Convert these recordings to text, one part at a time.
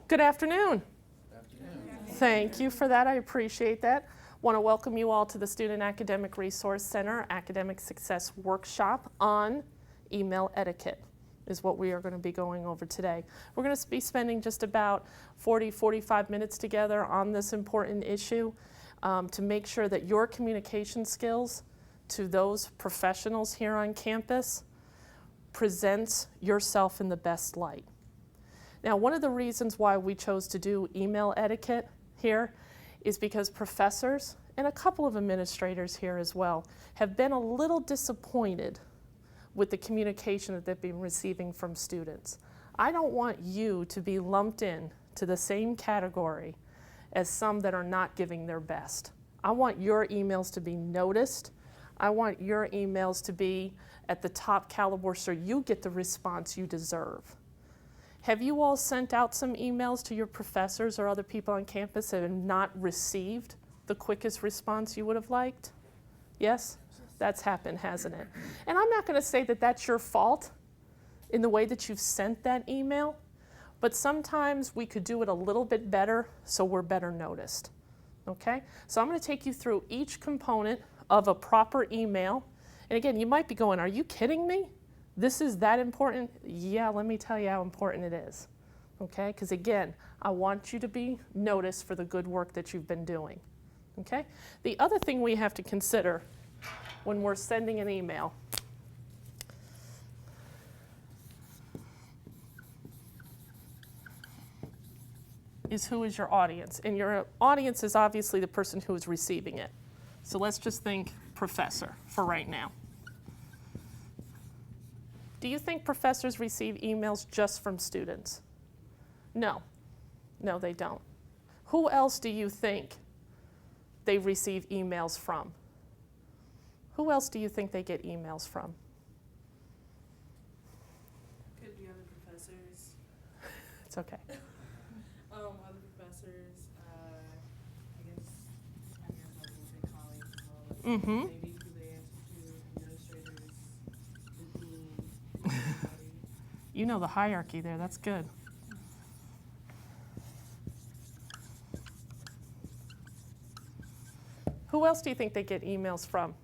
Good afternoon. Thank you for that. I appreciate that. Want to welcome you all to the Student Academic Resource Center Academic Success Workshop on email etiquette is what we are going to be going over today. We're going to be spending just about 45 minutes together on this important issue to make sure that your communication skills to those professionals here on campus presents yourself in the best light. Now, one of the reasons why we chose to do email etiquette here is because professors and a couple of administrators here as well have been a little disappointed with the communication that they've been receiving from students. I don't want you to be lumped in to the same category as some that are not giving their best. I want your emails to be noticed. I want your emails to be at the top caliber so you get the response you deserve. Have you all sent out some emails to your professors or other people on campus that have not received the quickest response you would have liked? Yes? That's happened, hasn't it? And I'm not going to say that that's your fault in the way that you've sent that email, but sometimes we could do it a little bit better so we're better noticed. Okay? So I'm going to take you through each component of a proper email. And again, you might be going, are you kidding me? This is that important? Yeah, let me tell you how important it is. Okay? Because again, I want you to be noticed for the good work that you've been doing. Okay? The other thing we have to consider when we're sending an email is who is your audience. And your audience is obviously the person who is receiving it. So let's just think professor for right now. Do you think professors receive emails just from students? No. No, they don't. Who else do you think they receive emails from? Who else do you think they get emails from? Could be other professors. It's okay. Other professors, I guess, I was going to say colleagues as well. Mm-hmm. Maybe who they answer to, administrators, the dean, everybody. You know the hierarchy there. That's good. Who else do you think they get emails from?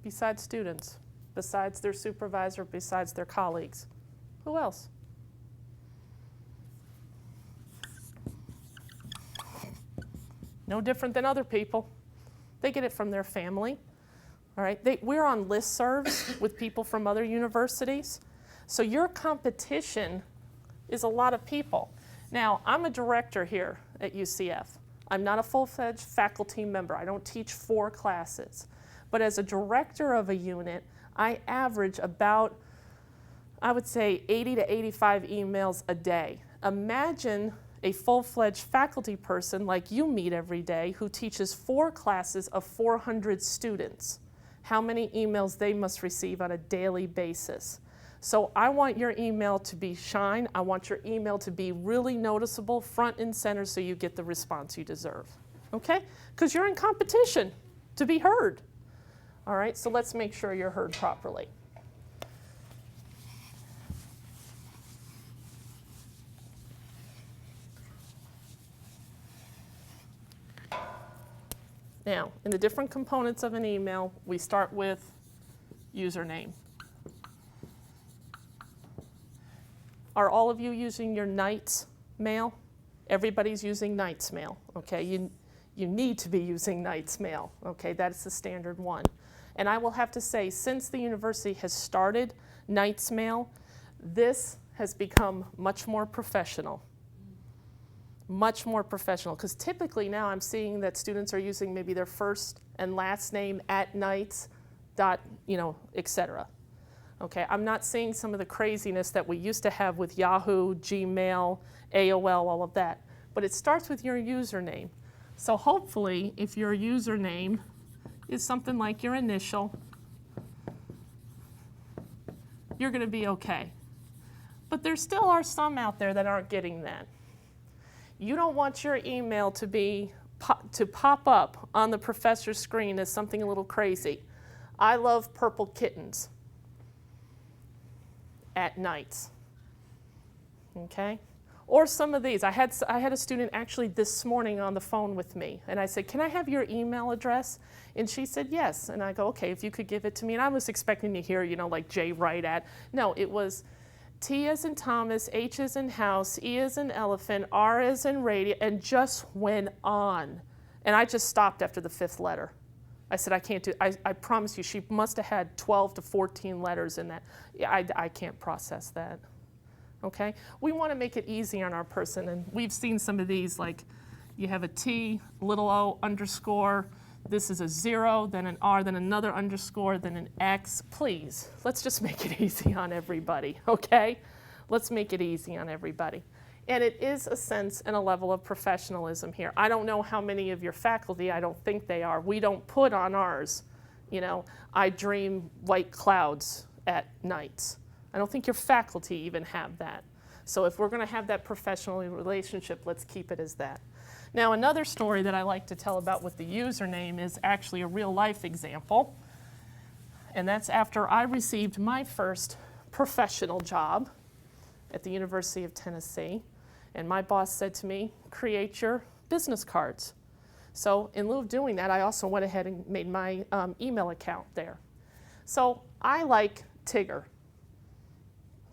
Besides students, besides their supervisor, besides their colleagues. Who else? No different than other people. They get it from their family. All right, we're on listservs with people from other universities. So your competition is a lot of people. Now, I'm a director here at UCF. I'm not a full-fledged faculty member. I don't teach 4 classes. But as a director of a unit, I average about, I would say, 80 to 85 emails a day. Imagine a full-fledged faculty person like you meet every day who teaches 4 classes of 400 students. How many emails they must receive on a daily basis. So I want your email to be shine. I want your email to be really noticeable, front and center, so you get the response you deserve. Okay? Because you're in competition to be heard. All right, so let's make sure you're heard properly. Now, in the different components of an email, we start with username. Are all of you using your Knights mail? Everybody's using Knights mail, okay? You need to be using Knights mail, okay? That's the standard one. And I will have to say, since the university has started Knights mail, this has become much more professional. Much more professional, because typically now I'm seeing that students are using maybe their first and last name at Knights, etc. Okay, I'm not seeing some of the craziness that we used to have with Yahoo, Gmail, AOL, all of that. But it starts with your username. So hopefully, if your username is something like your initial, you're going to be okay. But there still are some out there that aren't getting that. You don't want your email to pop up on the professor's screen as something a little crazy. I love purple kittens at Knights. okay? Or some of these. I had a student actually this morning on the phone with me, and I said, can I have your email address? And she said, yes. And I go, okay, if you could give it to me. And I was expecting to hear, like J Wright at. No, it was T as in Thomas, H as in house, E as in elephant, R as in radio, and just went on. And I just stopped after the 5th letter. I said, I can't do, I promise you, she must have had 12 to 14 letters in that. I can't process that. Okay? We want to make it easy on our person, and we've seen some of these, like you have a T, little o, underscore, this is a 0, then an R, then another underscore, then an X. Please, let's just make it easy on everybody, okay? Let's make it easy on everybody. And it is a sense and a level of professionalism here. I don't know how many of your faculty, I don't think they are. We don't put on ours, I dream white clouds at nights. I don't think your faculty even have that. So if we're going to have that professional relationship, let's keep it as that. Now, another story that I like to tell about with the username is actually a real life example. And that's after I received my first professional job at the University of Tennessee. And my boss said to me, create your business cards. So in lieu of doing that, I also went ahead and made my email account there. So I like Tigger.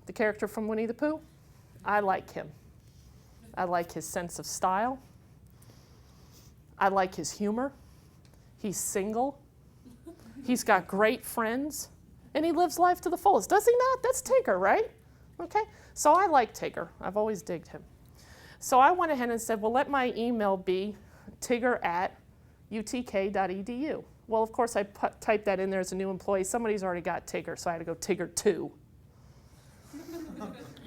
The character from Winnie the Pooh, I like him. I like his sense of style. I like his humor. He's single. He's got great friends. And he lives life to the fullest. Does he not? That's Tigger, right? Okay. So I like Tigger. I've always digged him. So I went ahead and said, well, let my email be tigger@utk.edu. Well, of course, I typed that in there as a new employee. Somebody's already got Tigger, so I had to go Tigger2.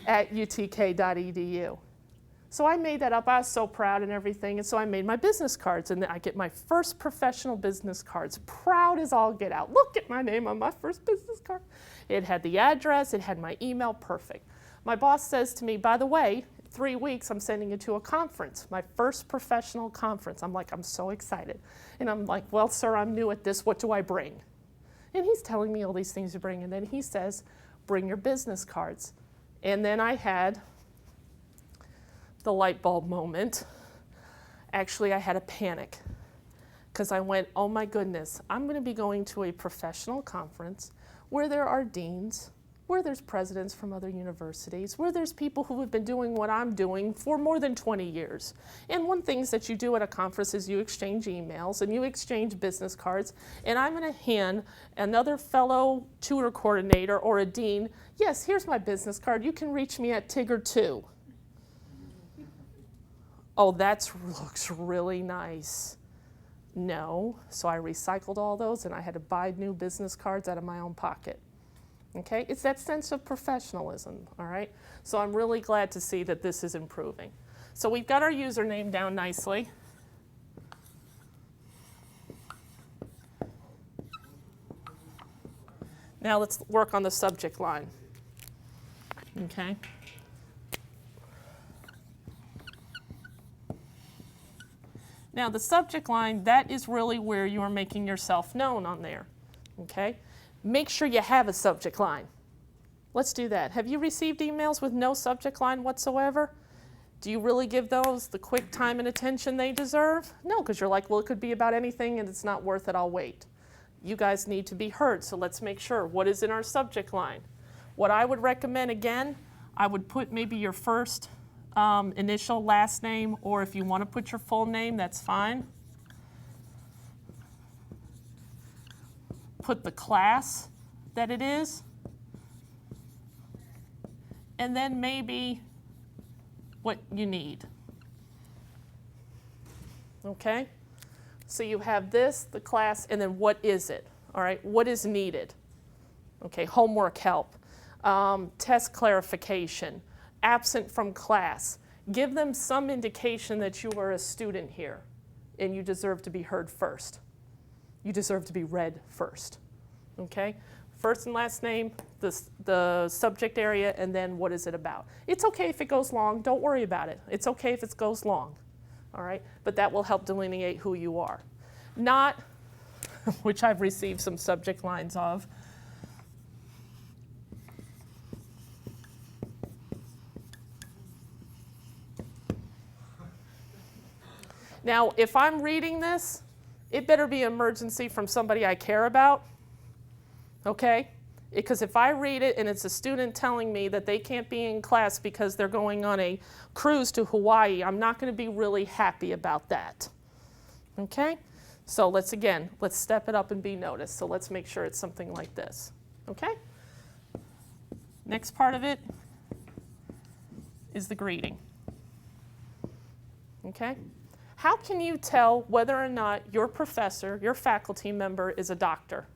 at utk.edu. So I made that up. I was so proud and everything. And so I made my business cards. And I get my first professional business cards. Proud as all get out. Look at my name on my first business card. It had the address. It had my email. Perfect. My boss says to me, by the way, 3 weeks, I'm sending you to a conference, my first professional conference. I'm like, I'm so excited. And I'm like, well, sir, I'm new at this. What do I bring? And he's telling me all these things to bring. And then he says, bring your business cards. And then I had the light bulb moment. Actually, I had a panic because I went, oh my goodness, I'm going to be going to a professional conference where there are deans, where there's presidents from other universities, where there's people who have been doing what I'm doing for more than 20 years. And one thing that you do at a conference is you exchange emails and you exchange business cards, and I'm going to hand another fellow tutor coordinator or a dean, yes, here's my business card. You can reach me at Tigger2. Oh, that looks really nice. No, so I recycled all those and I had to buy new business cards out of my own pocket. Okay, it's that sense of professionalism, all right? So I'm really glad to see that this is improving. So we've got our username down nicely. Now let's work on the subject line, okay? Now the subject line, that is really where you are making yourself known on there, okay? Make sure you have a subject line. Let's do that. Have you received emails with no subject line whatsoever? Do you really give those the quick time and attention they deserve? No, because you're like, well, it could be about anything and it's not worth it, I'll wait. You guys need to be heard, so let's make sure. What is in our subject line? What I would recommend, again, I would put maybe your first initial, last name, or if you want to put your full name, that's fine. Put the class that it is, and then maybe what you need. Okay? So you have this, the class, and then what is it? All right, what is needed? Okay, homework help, test clarification, absent from class. Give them some indication that you are a student here and you deserve to be heard first. You deserve to be read first, okay? First and last name, the subject area, and then what is it about. It's okay if it goes long, don't worry about it. It's okay if it goes long, all right? But that will help delineate who you are. Not, which I've received some subject lines of, Now, if I'm reading this, it better be an emergency from somebody I care about, okay? Because if I read it and it's a student telling me that they can't be in class because they're going on a cruise to Hawaii, I'm not going to be really happy about that, okay? So let's step it up and be noticed. So let's make sure it's something like this, okay? Next part of it is the greeting, okay? How can you tell whether or not your professor, your faculty member is a doctor?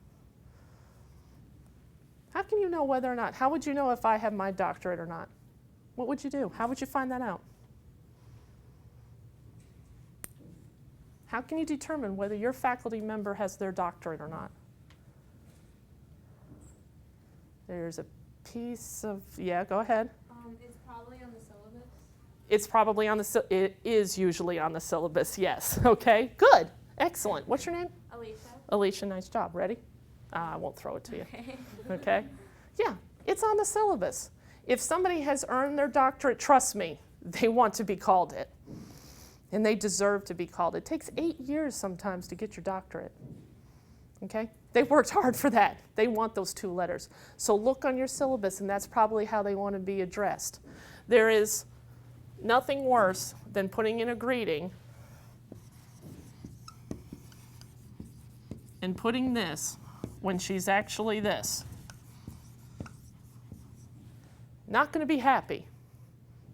How can you know whether or not? How would you know if I have my doctorate or not? What would you do? How would you find that out? How can you determine whether your faculty member has their doctorate or not? There's a piece of, yeah, go ahead. It's probably on the syllabus. It's probably on the, it is usually on the syllabus, yes. Okay, good, excellent. What's your name? Alicia. Alicia, nice job. Ready? I won't throw it to you. Okay? Yeah, it's on the syllabus. If somebody has earned their doctorate, trust me, they want to be called it. And they deserve to be called. It takes 8 years sometimes to get your doctorate. Okay? They worked hard for that. They want those 2 letters. So look on your syllabus, and that's probably how they want to be addressed. There is nothing worse than putting in a greeting and putting this when she's actually this. Not going to be happy.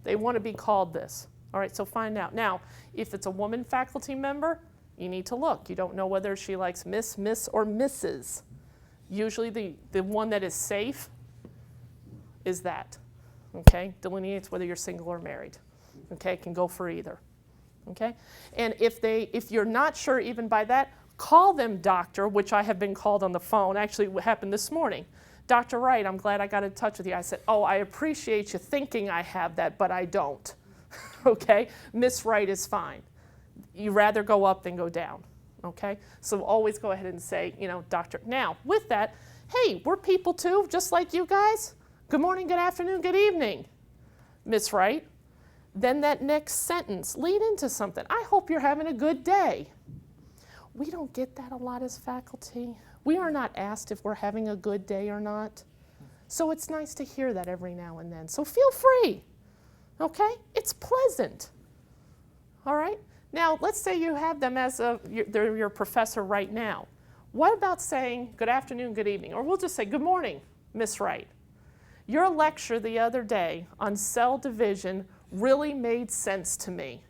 They want to be called this. All right, so find out. Now, if it's a woman faculty member, you need to look. You don't know whether she likes Miss, or Mrs. Usually the one that is safe is that, okay? Delineates whether you're single or married, okay? Can go for either, okay? And if you're not sure even by that, call them doctor, which I have been called on the phone. Actually, what happened this morning. Dr. Wright, I'm glad I got in touch with you. I said, oh, I appreciate you thinking I have that, but I don't, okay? Miss Wright is fine. You rather go up than go down, okay? So always go ahead and say, you know, doctor. Now, with that, hey, we're people too, just like you guys. Good morning, good afternoon, good evening, Miss Wright. Then that next sentence, lead into something. I hope you're having a good day. We don't get that a lot as faculty. We are not asked if we're having a good day or not. So it's nice to hear that every now and then. So feel free, okay? It's pleasant, all right? Now, let's say you have them as they're your professor right now. What about saying good afternoon, good evening? Or we'll just say good morning, Miss Wright. Your lecture the other day on cell division really made sense to me.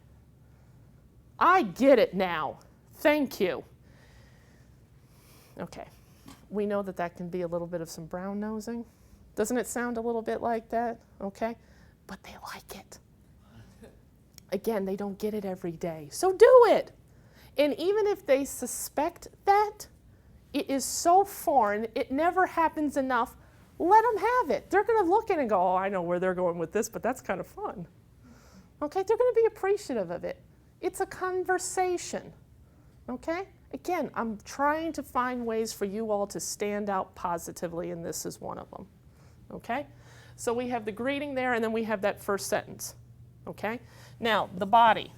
I get it now. Thank you. Okay, we know that that can be a little bit of some brown nosing. Doesn't it sound a little bit like that? Okay, but they like it. Again, they don't get it every day, so do it. And even if they suspect that, it is so foreign, it never happens enough, let them have it. They're gonna look at it and go, oh, I know where they're going with this, but that's kind of fun. Okay, they're gonna be appreciative of it. It's a conversation, okay? Again, I'm trying to find ways for you all to stand out positively, and this is one of them, okay? So we have the greeting there, and then we have that first sentence, okay? Now, the body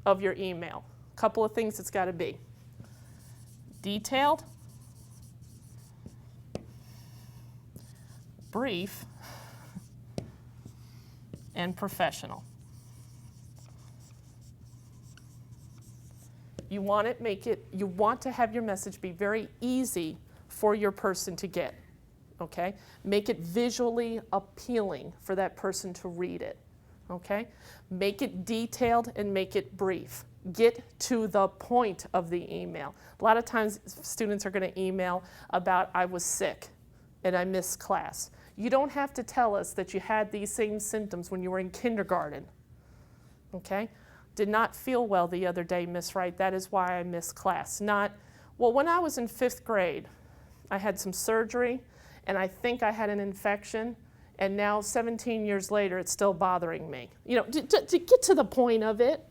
of your email. A couple of things it's got to be. Detailed, brief, and professional. You want to have your message be very easy for your person to get, okay? Make it visually appealing for that person to read it, okay? Make it detailed and make it brief. Get to the point of the email. A lot of times students are going to email about I was sick and I missed class. You don't have to tell us that you had these same symptoms when you were in kindergarten, okay? Did not feel well the other day, Miss Wright. That is why I missed class. Not, well, when I was in 5th grade, I had some surgery, and I think I had an infection, and now 17 years later, it's still bothering me. You know, to get to the point of it,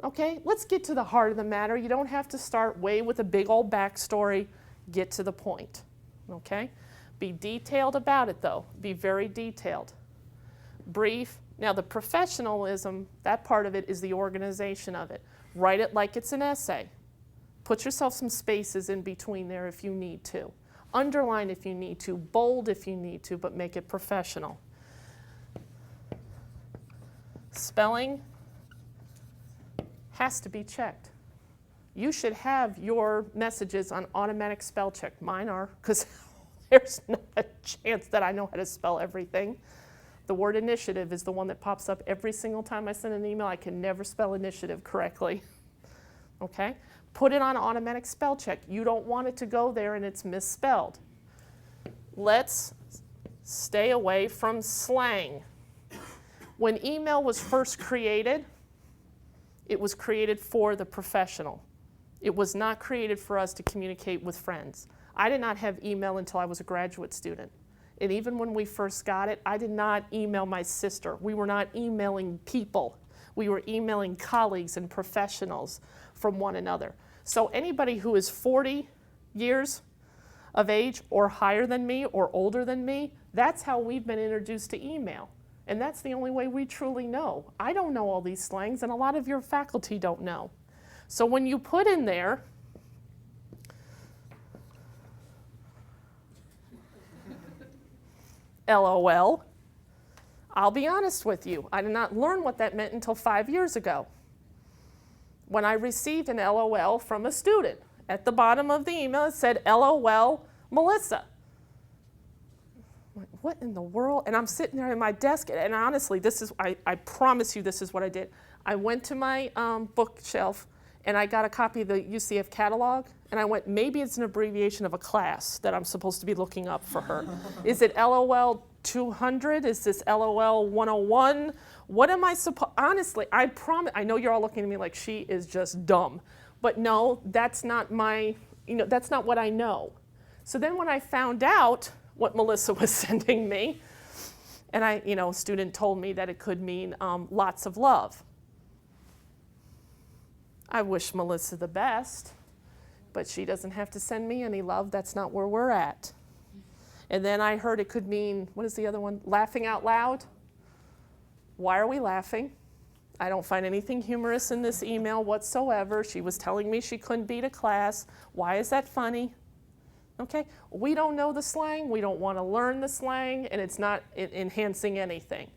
okay? Let's get to the heart of the matter. You don't have to start way with a big old backstory. Get to the point, okay? Be detailed about it, though. Be very detailed. Brief. Now the professionalism, that part of it is the organization of it. Write it like it's an essay. Put yourself some spaces in between there if you need to. Underline if you need to, bold if you need to, but make it professional. Spelling has to be checked. You should have your messages on automatic spell check. Mine are, because there's not a chance that I know how to spell everything. The word initiative is the one that pops up every single time I send an email. I can never spell initiative correctly. Okay? Put it on automatic spell check. You don't want it to go there and it's misspelled. Let's stay away from slang. When email was first created, it was created for the professional. It was not created for us to communicate with friends. I did not have email until I was a graduate student. And even when we first got it, I did not email my sister. We were not emailing people. We were emailing colleagues and professionals from one another. So anybody who is 40 years of age or higher than me or older than me, that's how we've been introduced to email. And that's the only way we truly know. I don't know all these slangs, and a lot of your faculty don't know. So when you put in there, LOL, I'll be honest with you, I did not learn what that meant until 5 years ago, when I received an LOL from a student. At the bottom of the email, it said, LOL, Melissa. I'm like, what in the world? And I'm sitting there at my desk, and honestly, this is, I promise you this is what I did. I went to my bookshelf, and I got a copy of the UCF catalog, and I went, maybe it's an abbreviation of a class that I'm supposed to be looking up for her. Is it LOL 200? Is this LOL 101? What am I supposed, honestly, I promise, I know you're all looking at me like she is just dumb, but no, that's not my, that's not what I know. So then when I found out what Melissa was sending me, and a student told me that it could mean lots of love. I wish Melissa the best, but she doesn't have to send me any love. That's not where we're at. And then I heard it could mean, what is the other one? Laughing out loud. Why are we laughing? I don't find anything humorous in this email whatsoever. She was telling me she couldn't beat a class. Why is that funny? Okay, we don't know the slang. We don't want to learn the slang, and it's not enhancing anything.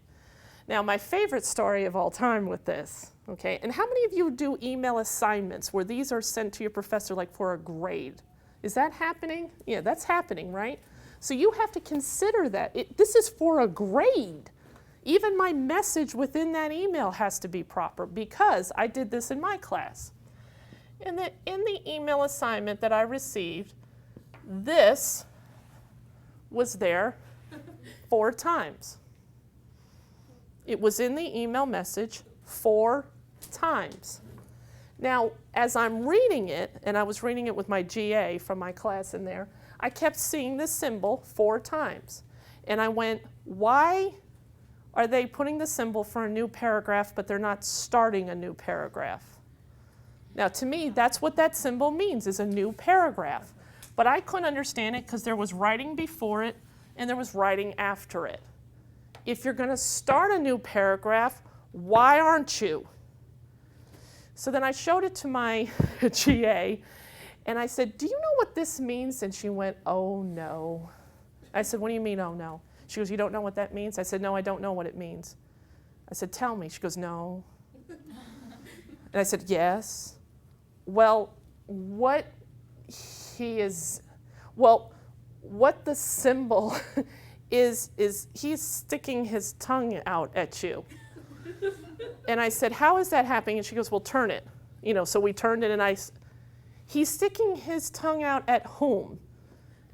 Now, my favorite story of all time with this, okay, and how many of you do email assignments where these are sent to your professor like for a grade? Is that happening? Yeah, that's happening, right? So you have to consider that. This is for a grade. Even my message within that email has to be proper because I did this in my class. And then in the email assignment that I received, this was there 4 times. It was in the email message 4 times. Now, as I'm reading it, and I was reading it with my GA from my class in there, I kept seeing this symbol 4 times. And I went, why are they putting the symbol for a new paragraph, but they're not starting a new paragraph? Now, to me, that's what that symbol means, is a new paragraph. But I couldn't understand it because there was writing before it and there was writing after it. If you're going to start a new paragraph, why aren't you? So then I showed it to my GA, and I said, do you know what this means? And she went, oh, no. I said, what do you mean, oh, no? She goes, you don't know what that means? I said, no, I don't know what it means. I said, tell me. She goes, no. And I said, yes. Well, what the symbol is he's sticking his tongue out at you. And I said, how is that happening? And she goes, well, turn it. So we turned it, and he's sticking his tongue out at whom?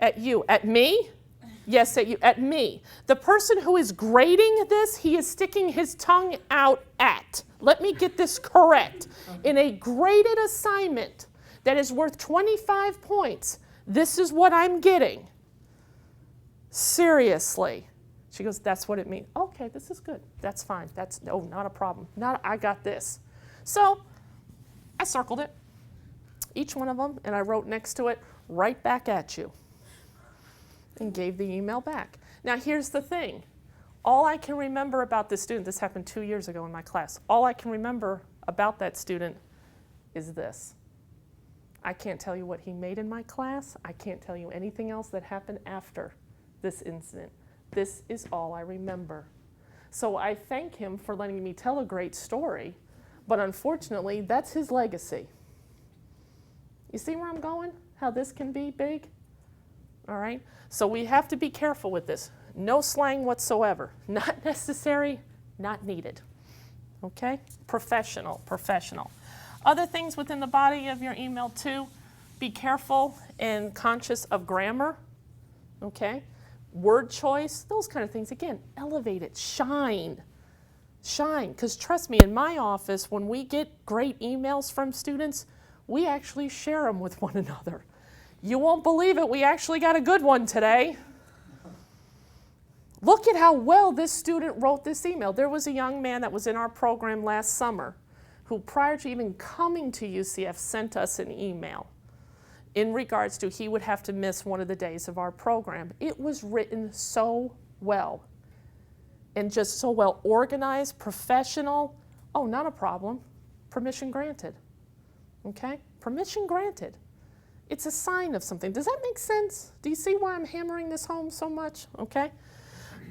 At you. At me? Yes, at you. At me. The person who is grading this, he is sticking his tongue out at. Let me get this correct. In a graded assignment that is worth 25 points, this is what I'm getting. Seriously. She goes, that's what it means. Okay, this is good. That's fine. Not a problem. I got this. So I circled it, each one of them, and I wrote next to it, right back at you, and gave the email back. Now here's the thing. All I can remember about this student, this happened 2 years ago in my class, all I can remember about that student is this. I can't tell you what he made in my class. I can't tell you anything else that happened after this incident. This is all I remember. So I thank him for letting me tell a great story, but unfortunately, that's his legacy. You see where I'm going? How this can be big? All right? So we have to be careful with this. No slang whatsoever. Not necessary, not needed. Okay? Professional, professional. Other things within the body of your email too, be careful and conscious of grammar. Okay? Word choice, those kind of things. Again, elevate it, shine. Shine, because trust me, in my office, when we get great emails from students, we actually share them with one another. You won't believe it, we actually got a good one today. Look at how well this student wrote this email. There was a young man that was in our program last summer who, prior to even coming to UCF, sent us an email in regards to he would have to miss one of the days of our program. It was written so well and just so well organized, professional. Oh, not a problem. Permission granted. Okay? Permission granted. It's a sign of something. Does that make sense? Do you see why I'm hammering this home so much? Okay?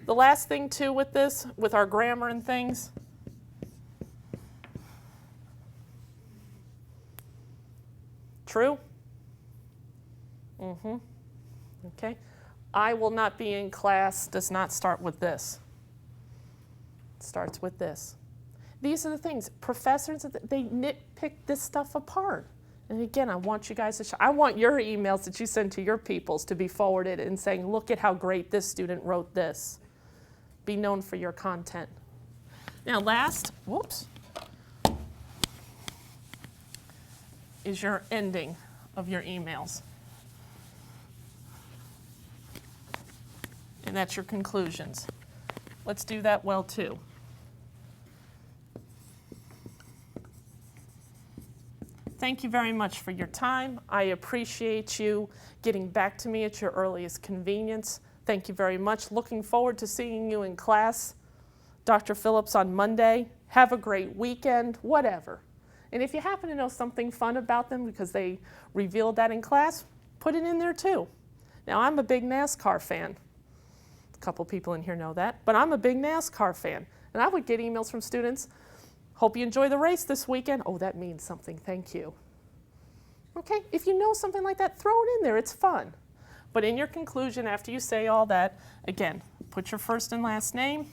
The last thing too with this, with our grammar and things, true? Okay. I will not be in class does not start with this. It starts with this. These are the things. Professors, they nitpick this stuff apart. And again, I want you guys to I want your emails that you send to your peoples to be forwarded and saying, look at how great this student wrote this. Be known for your content. Now last, is your ending of your emails. And that's your conclusions. Let's do that well too. Thank you very much for your time. I appreciate you getting back to me at your earliest convenience. Thank you very much. Looking forward to seeing you in class. Dr. Phillips on Monday. Have a great weekend, whatever. And if you happen to know something fun about them because they revealed that in class, put it in there too. Now, I'm a big NASCAR fan. A couple people in here know that, but I'm a big NASCAR fan. And I would get emails from students, hope you enjoy the race this weekend. Oh, that means something, thank you. Okay, if you know something like that, throw it in there, it's fun. But in your conclusion, after you say all that, again, put your first and last name.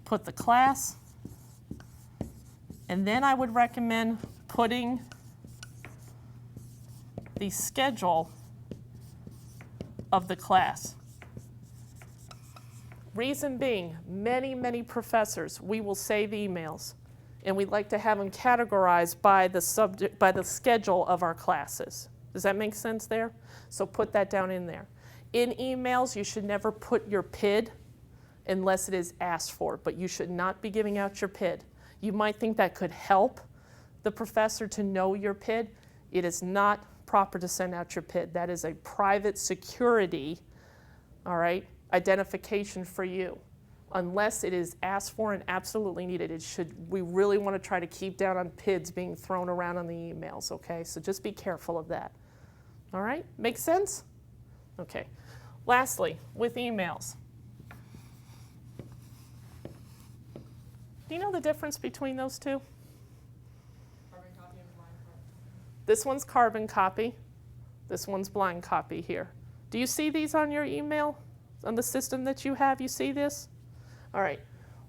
Put the class. And then I would recommend putting the schedule of the class. Reason being, many professors, we will save emails, and we'd like to have them categorized by the subject, by the schedule of our classes. Does that make sense there? So put that down in there. In emails, you should never put your PID unless it is asked for, but you should not be giving out your PID. You might think that could help the professor to know your PID. It is not proper to send out your PID. That is a private security, all right, identification for you. Unless it is asked for and absolutely needed, we really want to try to keep down on PIDs being thrown around on the emails, okay? So just be careful of that. All right, make sense? Okay. Lastly, with emails. Do you know the difference between those two? Carbon copy and blind copy. This one's carbon copy. This one's blind copy here. Do you see these on your email? On the system that you have, you see this? All right.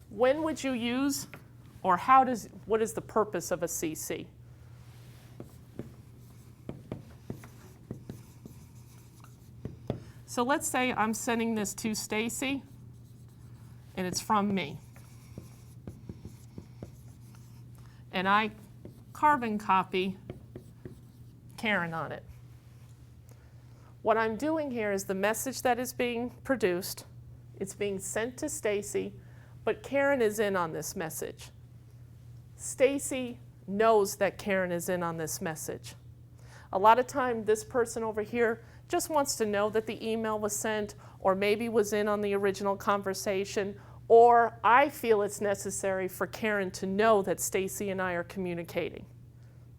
When would you use, or what is the purpose of a CC? So let's say I'm sending this to Stacy, and it's from me. And I carbon copy Karen on it. What I'm doing here is the message that is being produced, it's being sent to Stacy, but Karen is in on this message. Stacy knows that Karen is in on this message. A lot of time, this person over here just wants to know that the email was sent, or maybe was in on the original conversation, or I feel it's necessary for Karen to know that Stacy and I are communicating.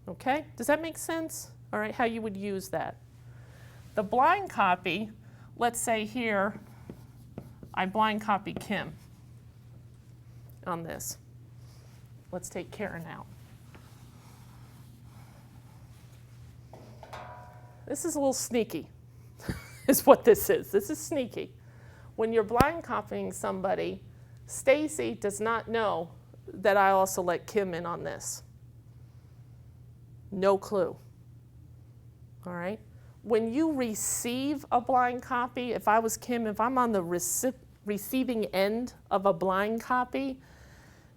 Okay? Does that make sense? All right, how you would use that. The blind copy, let's say here, I blind copy Kim on this. Let's take Karen out. This is a little sneaky, is what this is. This is sneaky. When you're blind copying somebody, Stacy does not know that I also let Kim in on this. No clue. All right? When you receive a blind copy, if I was Kim, if I'm on the receiving end of a blind copy,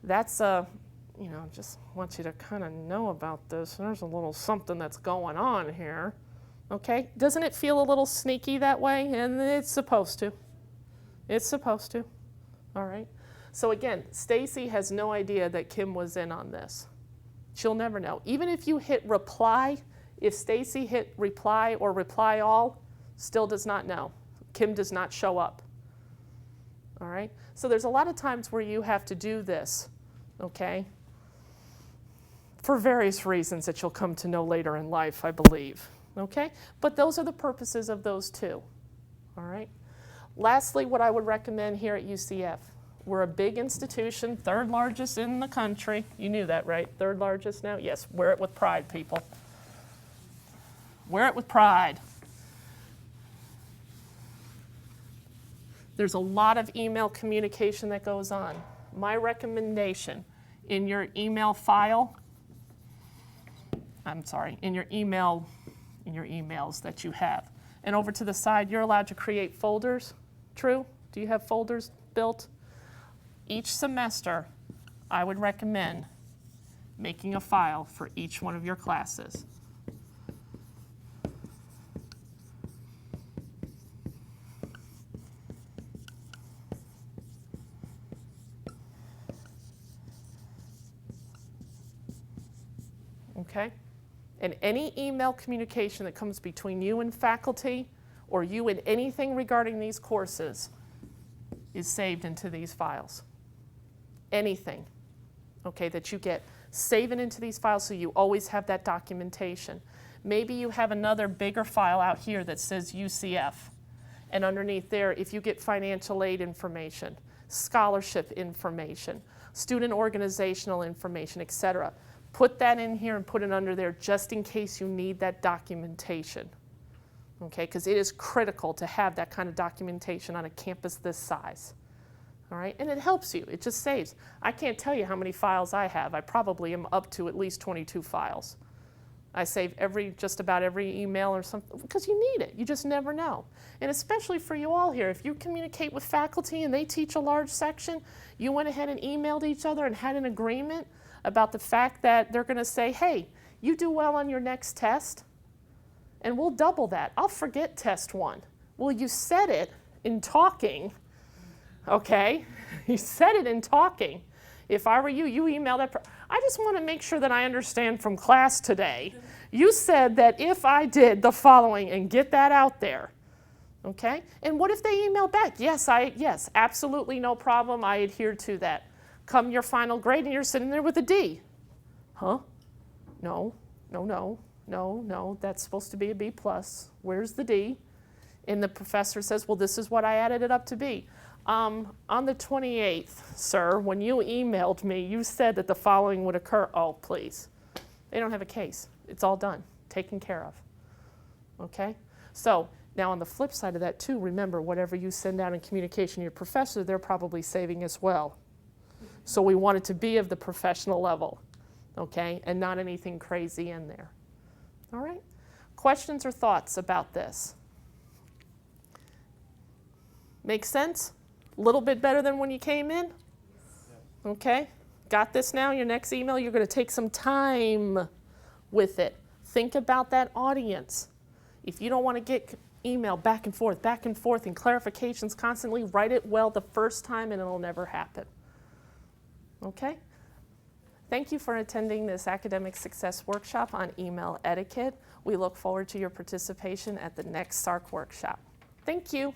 that's a, just want you to kind of know about this. There's a little something that's going on here. Okay? Doesn't it feel a little sneaky that way? And it's supposed to. It's supposed to. All right? So again, Stacy has no idea that Kim was in on this. She'll never know. Even if you hit reply, if Stacy hit reply or reply all, still does not know. Kim does not show up. All right? So there's a lot of times where you have to do this, okay? For various reasons that you'll come to know later in life, I believe. Okay? But those are the purposes of those two. All right? Lastly, what I would recommend here at UCF. We're a big institution, third largest in the country. You knew that, right? Third largest now? Yes, wear it with pride, people. Wear it with pride. There's a lot of email communication that goes on. My recommendation, in your email file, in your emails that you have. And over to the side, you're allowed to create folders. True? Do you have folders built? Each semester, I would recommend making a file for each one of your classes. Okay? And any email communication that comes between you and faculty, or you and anything regarding these courses, is saved into these files. Anything, okay, that you get, save it into these files so you always have that documentation. Maybe you have another bigger file out here that says UCF, and underneath there, if you get financial aid information, scholarship information, student organizational information, etc., put that in here and put it under there just in case you need that documentation, okay, because it is critical to have that kind of documentation on a campus this size. All right, and it helps you. It just saves. I can't tell you how many files I have. I probably am up to at least 22 files. I save just about every email or something because you need it. You just never know. And especially for you all here, if you communicate with faculty and they teach a large section, you went ahead and emailed each other and had an agreement about the fact that they're going to say, hey, you do well on your next test, and we'll double that. I'll forget test 1. Well, you said it in talking. Okay, you said it in talking. If I were you, you email that. I just want to make sure that I understand from class today. You said that if I did the following and get that out there, okay? And what if they email back? Yes, absolutely no problem. I adhere to that. Come your final grade and you're sitting there with a D. Huh? No, that's supposed to be a B+. Where's the D? And the professor says, well, this is what I added it up to be. On the 28th, sir, when you emailed me, you said that the following would occur. Oh, please. They don't have a case. It's all done, taken care of. Okay? So now on the flip side of that too, remember, whatever you send out in communication to your professor, they're probably saving as well. So we want it to be of the professional level, okay, and not anything crazy in there. All right? Questions or thoughts about this? Make sense? A little bit better than when you came in? Okay? Got this now? Your next email, you're going to take some time with it. Think about that audience. If you don't want to get email back and forth, and clarifications constantly, write it well the first time and it'll never happen. Okay? Thank you for attending this academic success workshop on email etiquette. We look forward to your participation at the next SARC workshop. Thank you.